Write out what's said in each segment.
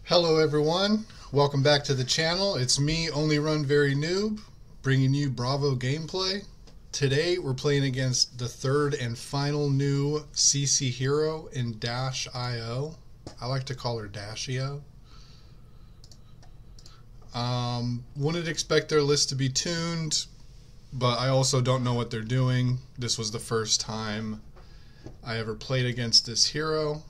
Hello everyone, welcome back to the channel. It's me, Only Run Very Noob, bringing you Bravo gameplay. Today we're playing against the third and final new CC hero in Dash.io. I like to call her Dash.io. Wouldn't expect their list to be tuned, but I also don't know what they're doing. This was the first time I ever played against this hero.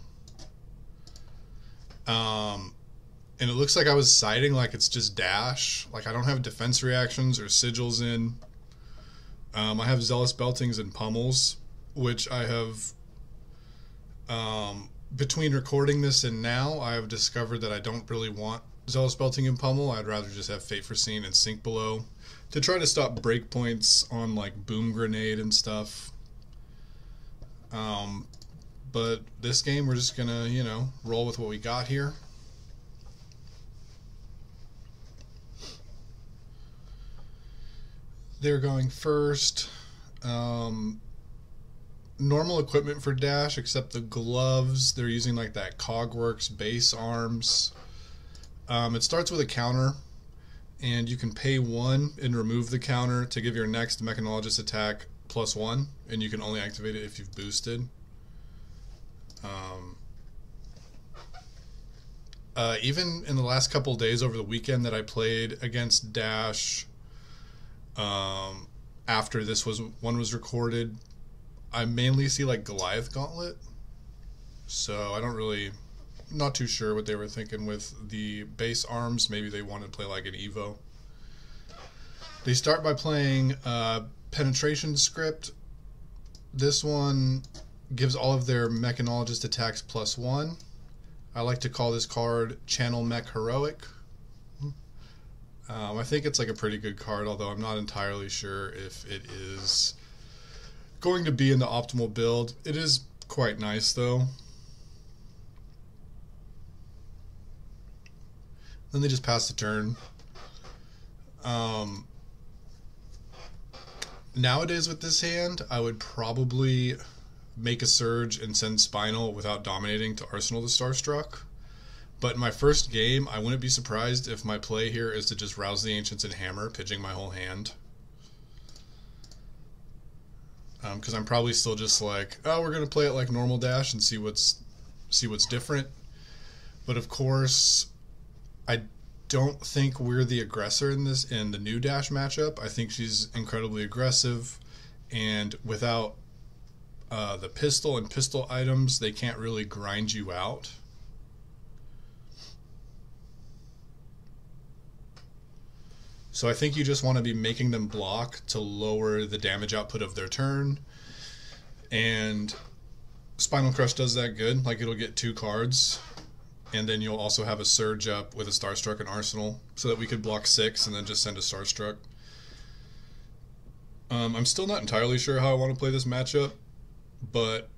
And it looks like I was siding like it's just dash. Like I don't have defense reactions or sigils in. I have zealous beltings and pummels, which I have, between recording this and now, I have discovered that I don't really want zealous belting and pummel. I'd rather just have fate foreseen and sink below to try to stop breakpoints on like boom grenade and stuff. But this game we're just gonna, roll with what we got here. They're going first. Normal equipment for Dash, except the gloves. They're using like that Cogworks base arms. It starts with a counter, and you can pay 1 and remove the counter to give your next Mechanologist attack +1, and you can only activate it if you've boosted. Even in the last couple days over the weekend that I played against Dash, after this one was recorded, I mainly see like Goliath Gauntlet, so I don't really, not too sure what they were thinking with the base arms. Maybe they wanted to play like an Evo. They start by playing Penetration Script. This one gives all of their Mechanologist attacks +1. I like to call this card Channel Mech Heroic. I think it's like a pretty good card, although I'm not entirely sure if it is going to be in the optimal build. It is quite nice though. Then they just pass the turn. Nowadays with this hand, I would probably make a Surge and send Spinal without dominating to Arsenal the Starstruck. But in my first game, I wouldn't be surprised if my play here is to just Rouse the Ancients and Hammer, pitching my whole hand. Because I'm probably still just like, oh, we're gonna play it like normal Dash and see what's different. But of course, I don't think we're the aggressor in the new Dash matchup. I think she's incredibly aggressive, and without the pistol and pistol items, they can't really grind you out. So I think you just want to be making them block to lower the damage output of their turn. And Spinal Crush does that good. Like, it'll get 2 cards. And then you'll also have a Surge up with a Starstruck and Arsenal, so that we could block 6 and then just send a Starstruck. I'm still not entirely sure how I want to play this matchup, but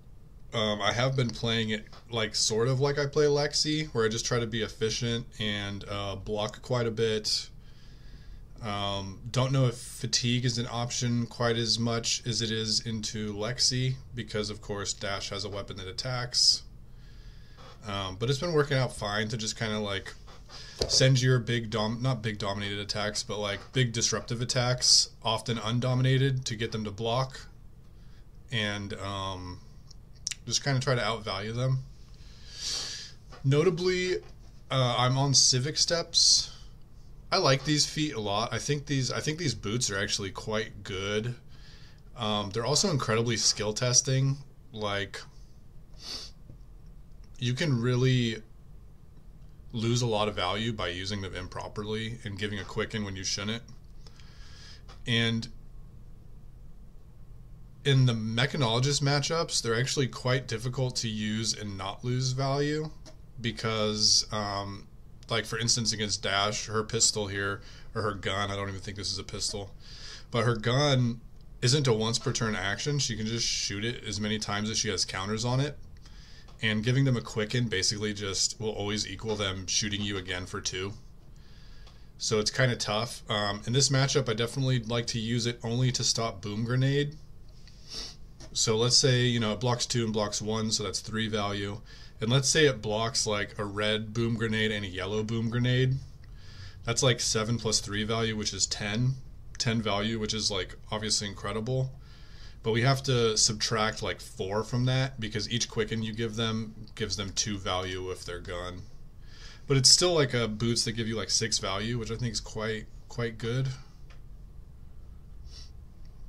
I have been playing it like sort of like I play Lexi, where I just try to be efficient and block quite a bit. Don't know if fatigue is an option quite as much as it is into Lexi, because of course Dash has a weapon that attacks. But it's been working out fine to just kind of like send your not big dominated attacks, but like big disruptive attacks, often undominated, to get them to block, and just kind of try to outvalue them. Notably, I'm on Civic Steps. I like these feet a lot. I think these boots are actually quite good. They're also incredibly skill testing. Like, you can really lose a lot of value by using them improperly and giving a quicken when you shouldn't. And in the Mechanologist matchups, they're actually quite difficult to use and not lose value, because like for instance against Dash, her pistol here, or her gun, I don't even think this is a pistol, but her gun isn't a once per turn action. She can just shoot it as many times as she has counters on it, and giving them a quicken basically just will always equal them shooting you again for 2. So it's kind of tough. In this matchup, I definitely like to use it only to stop boom grenade. So let's say, it blocks 2 and blocks 1, so that's 3 value. And let's say it blocks like a red boom grenade and a yellow boom grenade. That's like 7 plus 3 value, which is 10. 10 value, which is like obviously incredible. But we have to subtract like 4 from that because each quicken you give them gives them 2 value with their gun. But it's still like a boots that give you like 6 value, which I think is quite good.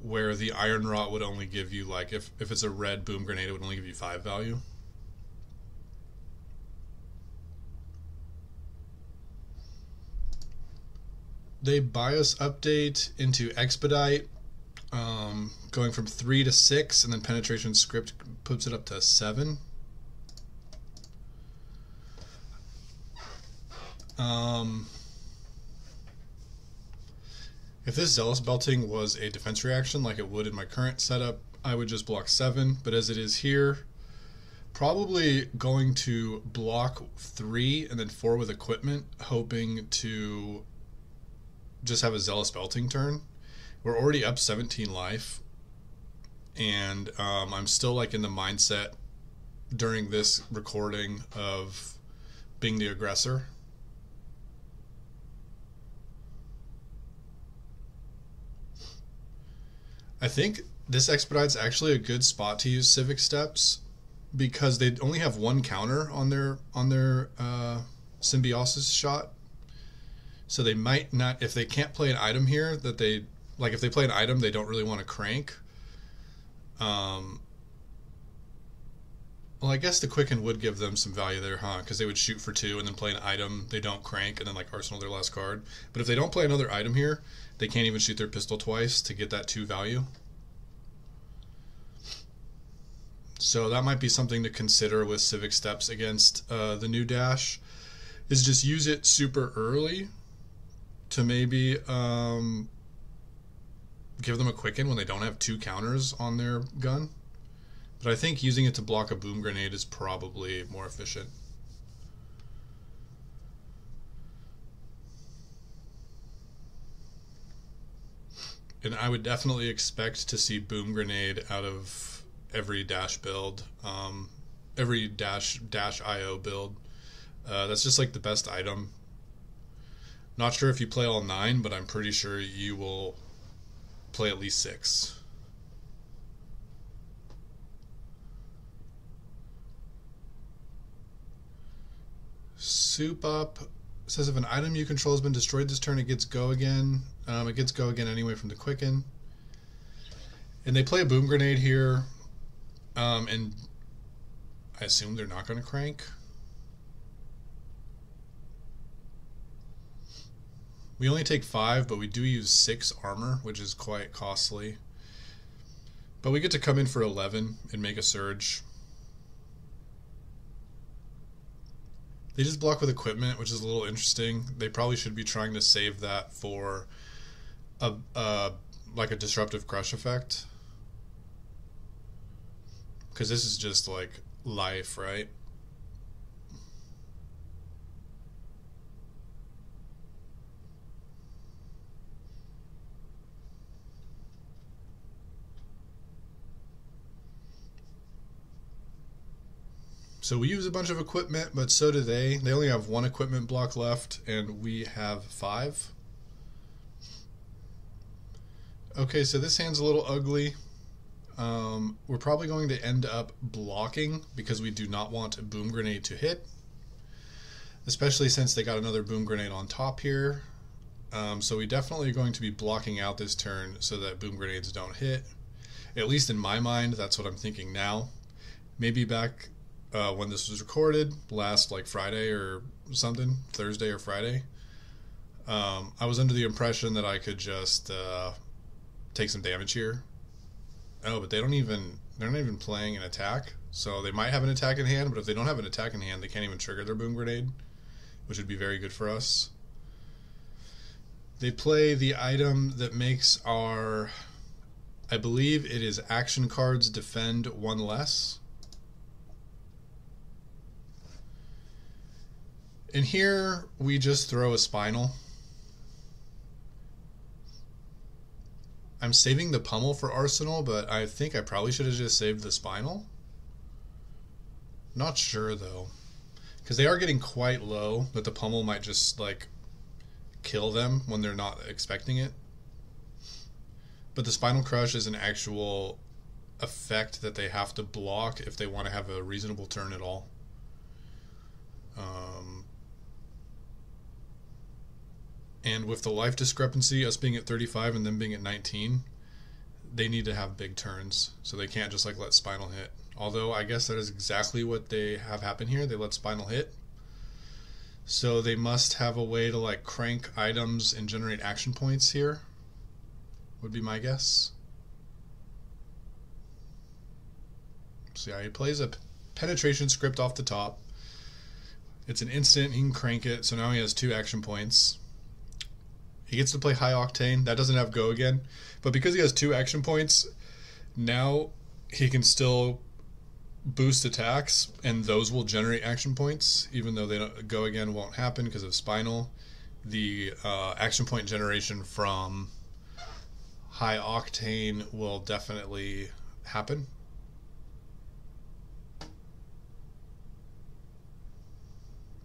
Where the iron rot would only give you like, if it's a red boom grenade, it would only give you 5 value. They BIOS update into expedite, going from 3 to 6, and then penetration script puts it up to 7. If this Zealous Belting was a defense reaction like it would in my current setup, I would just block 7, but as it is here, probably going to block 3 and then 4 with equipment, hoping to just have a Zealous Belting turn. We're already up 17 life, and I'm still like in the mindset during this recording of being the aggressor. I think this expedite's actually a good spot to use Civic Steps because they only have 1 counter on their Symbiosis shot. So they might not, if they can't play an item here that they like, if they play an item they don't really want to crank. Well, I guess the Quicken would give them some value there, huh? Because they would shoot for 2 and then play an item they don't crank and then like arsenal their last card. But if they don't play another item here, they can't even shoot their pistol twice to get that 2 value. So that might be something to consider with Civic Steps against the new dash, is just use it super early to maybe give them a Quicken when they don't have 2 counters on their gun. But I think using it to block a boom grenade is probably more efficient. And I would definitely expect to see boom grenade out of every dash build, every dash IO build. That's just like the best item. Not sure if you play all 9, but I'm pretty sure you will play at least 6. Soup Up says if an item you control has been destroyed this turn, it gets go again. It gets go again anyway from the Quicken. And they play a boom grenade here, and I assume they're not going to crank. We only take 5, but we do use 6 armor, which is quite costly. But we get to come in for 11 and make a surge. They just block with equipment, which is a little interesting. They probably should be trying to save that for like a disruptive crush effect. Because this is just like life, right? So we use a bunch of equipment, but so do they. They only have 1 equipment block left, and we have 5. Okay, so this hand's a little ugly. We're probably going to end up blocking because we do not want a boom grenade to hit, especially since they got another boom grenade on top here. So we definitely are going to be blocking out this turn so that boom grenades don't hit. At least in my mind, that's what I'm thinking now. Maybe back when this was recorded, last like Friday or something, Thursday or Friday, I was under the impression that I could just take some damage here. Oh, but they're not even playing an attack, so they might have an attack in hand, but if they don't have an attack in hand, they can't even trigger their boom grenade, which would be very good for us. They play the item that makes our, I believe it is action cards defend 1 less. And here we just throw a Spinal. I'm saving the Pummel for Arsenal, but I think I probably should have just saved the Spinal. Not sure though, because they are getting quite low, but the pummel might just like kill them when they're not expecting it. But the Spinal Crush is an actual effect that they have to block if they want to have a reasonable turn at all. And with the life discrepancy, us being at 35 and them being at 19, they need to have big turns, so they can't just like let Spinal hit. Although I guess that is exactly what they have happen here. They let Spinal hit. So they must have a way to like crank items and generate action points here, would be my guess. So yeah, he plays a penetration script off the top. It's an instant, he can crank it, so now he has 2 action points. He gets to play High Octane. That doesn't have Go Again. But because he has 2 action points, now he can still boost attacks, and those will generate action points, even though they don't, Go Again won't happen because of Spinal. The action point generation from High Octane will definitely happen.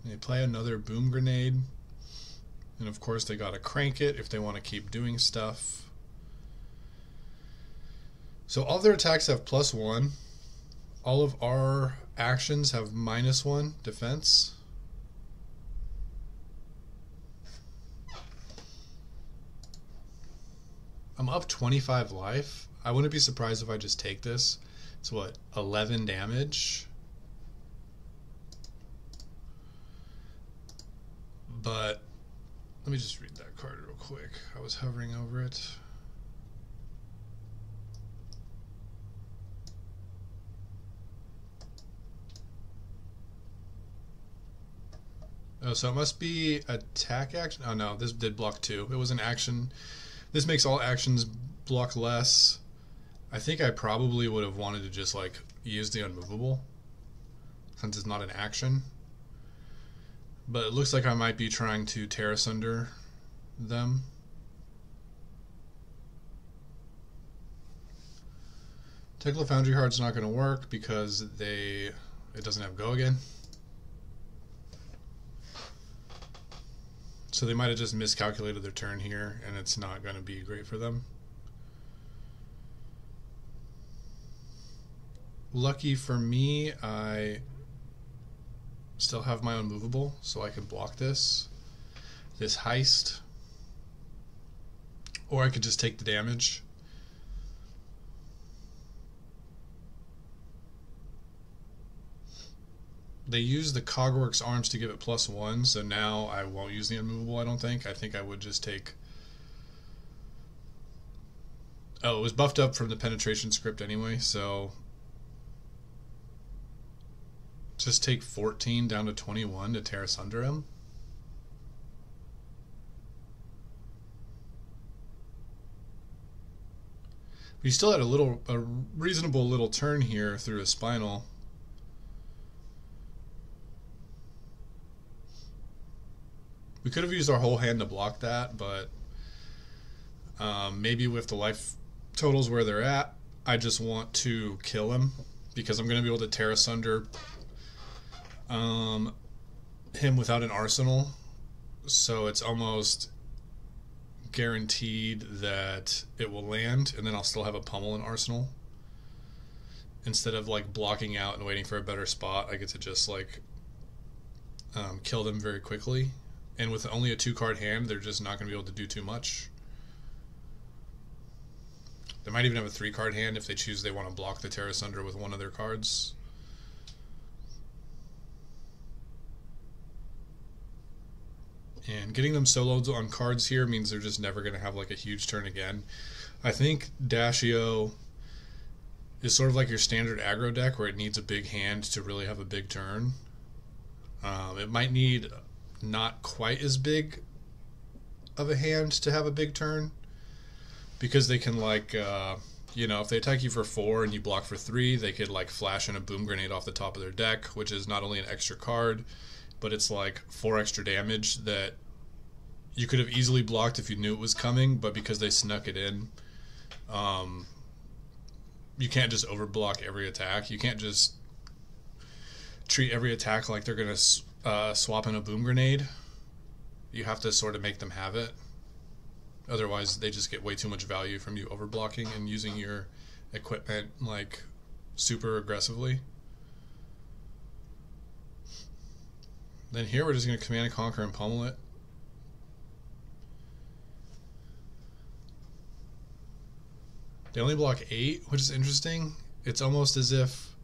They play another Boom Grenade. And of course they gotta crank it if they want to keep doing stuff. So all their attacks have +1. All of our actions have -1 defense. I'm up 25 life. I wouldn't be surprised if I just take this. It's what, 11 damage? But let me just read that card real quick. I was hovering over it. Oh, so it must be attack action. Oh no, this did block 2. It was an action. This makes all actions block less. I think I probably would have wanted to just like use the unmovable, since it's not an action. But it looks like I might be trying to tear asunder them. Tekla Foundry Heart's not going to work because it doesn't have Go Again. So they might have just miscalculated their turn here, and it's not going to be great for them. Lucky for me, I still have my unmovable, so I can block this heist, or I could just take the damage. They use the Cogworks arms to give it +1, so now I won't use the unmovable, I don't think. I think I would just take... Oh, it was buffed up from the penetration script anyway, so... Just take 14 down to 21 to tear asunder him. We still had a reasonable little turn here through a Spinal. We could have used our whole hand to block that, but maybe with the life totals where they're at, I just want to kill him because I'm going to be able to tear asunder him without an arsenal. So it's almost guaranteed that it will land, and then I'll still have a pummel and arsenal. Instead of like blocking out and waiting for a better spot, I get to just like kill them very quickly. And with only a 2-card hand, they're just not going to be able to do too much. They might even have a 3-card hand if they choose they want to block the tear asunder with one of their cards. And getting them soloed on cards here means they're just never going to have like a huge turn again. I think Dashio is sort of like your standard aggro deck where it needs a big hand to really have a big turn. It might need not quite as big of a hand to have a big turn, because they can like you know, if they attack you for 4 and you block for 3, they could like flash in a Boom Grenade off the top of their deck, which is not only an extra card, but it's like 4 extra damage that you could have easily blocked if you knew it was coming, but because they snuck it in, you can't just overblock every attack. You can't just treat every attack like they're going to swap in a boom grenade. You have to sort of make them have it. Otherwise, they just get way too much value from you overblocking and using your equipment like super aggressively. Then here we're just going to command and conquer and pummel it. They only block 8, which is interesting. It's almost as if,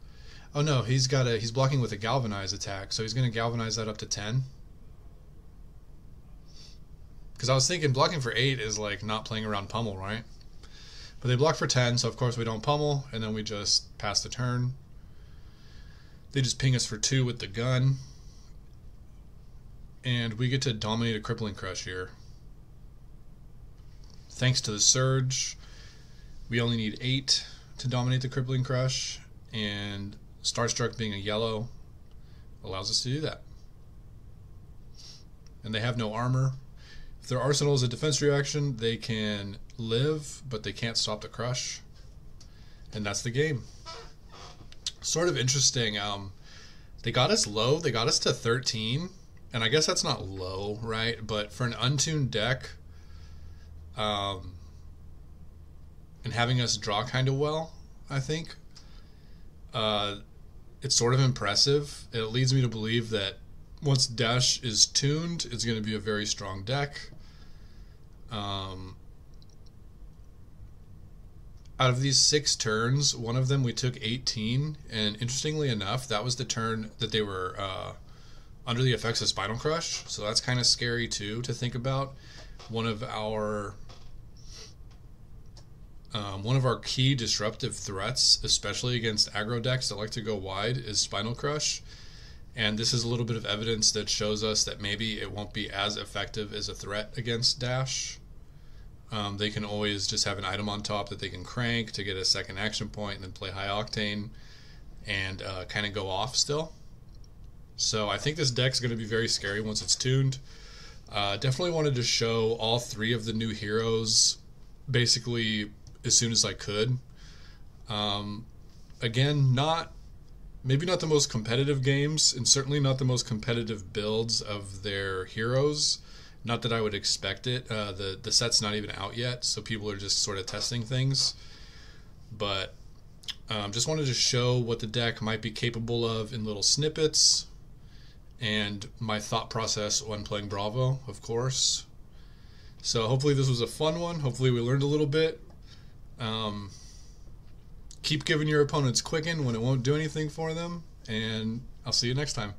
oh no, he's blocking with a galvanize attack, so he's going to galvanize that up to 10. Because I was thinking blocking for 8 is like not playing around pummel, right? But they block for 10, so of course we don't pummel, and then we just pass the turn. They just ping us for 2 with the gun. And we get to dominate a Crippling Crush here. Thanks to the Surge, we only need 8 to dominate the Crippling Crush, and Starstruck being a yellow allows us to do that. And they have no armor. If their arsenal is a defense reaction, they can live, but they can't stop the crush. And that's the game. Sort of interesting. They got us low. They got us to 13. And I guess that's not low, right? But for an untuned deck, and having us draw kind of well, I think, it's sort of impressive. It leads me to believe that once Dash is tuned, it's going to be a very strong deck. Out of these 6 turns, one of them we took 18, and interestingly enough, that was the turn that they were under the effects of Spinal Crush, so that's kind of scary too to think about. One of our key disruptive threats, especially against aggro decks that like to go wide, is Spinal Crush. And this is a little bit of evidence that shows us that maybe it won't be as effective as a threat against Dash. They can always just have an item on top that they can crank to get a second action point and then play High Octane and kind of go off still. So I think this deck's going to be very scary once it's tuned. Definitely wanted to show all 3 of the new heroes basically as soon as I could. Again, maybe not the most competitive games, and certainly not the most competitive builds of their heroes. Not that I would expect it. The set's not even out yet, so people are just sort of testing things. But just wanted to show what the deck might be capable of in little snippets, and my thought process when playing Bravo, of course. So hopefully this was a fun one. Hopefully we learned a little bit. Keep giving your opponents Quicken when it won't do anything for them, and I'll see you next time.